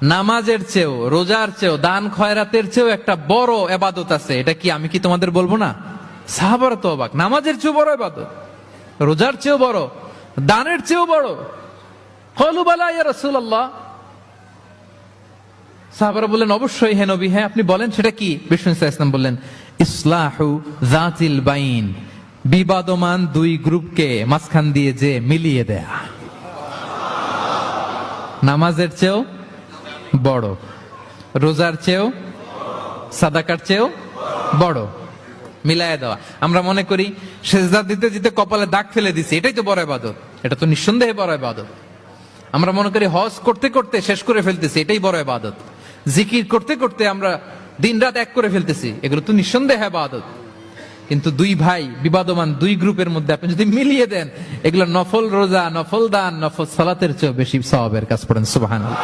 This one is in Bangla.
নামাজের চেয়েও, রোজার চেয়েও, দান খয়রাতের চেয়েও একটা বড় ইবাদত আছে। এটা কি আমি কি তোমাদের বলবো না? সাহাবারা তো অবাক, নামাজের চেয়েও বড় ইবাদত, রোজার চেয়েও বড়, দানের চেয়েও বড়। ক্বালু বালা ইয়া রাসূলুল্লাহ। সাহাবারা বললেন অবশ্যই হে নবী, হ্যাঁ আপনি বলেন সেটা কি? বিষ্ণু সাল্লাল্লাহু আলাইহি ওয়াসাল্লাম বললেন ইসলাহু যাতিল বাইন, বিবাদমান দুই গ্রুপকে মাঝখান দিয়ে যে মিলিয়ে দেয়া। নামাজের চেয়েও বড়, রোজার চেয়েও, সাদাকার চেয়েও বড়, মিলায় দেওয়া। আমরা মনে করি সেজদা দিতে দিতে কপালে দাগ ফেলে দিছি, এটাই তো বড় ইবাদত। এটা তো নিঃসন্দেহে বড় ইবাদত। আমরা মনে করি হজ করতে করতে শেষ করে ফেলতেছি, এটাই বড় ইবাদত। জিকির করতে করতে আমরা দিনরাত এক করে ফেলতেছি, এগুলো তো নিঃসন্দেহে ইবাদত। কিন্তু দুই ভাই বিবাদমান দুই গ্রুপের মধ্যে আপনি যদি মিলিয়ে দেন, এগুলো নফল রোজা, নফল দান, নফল সালাতের চেয়ে বেশি সওয়াবের কাজ। পড়েন সুবহানাল্লাহ।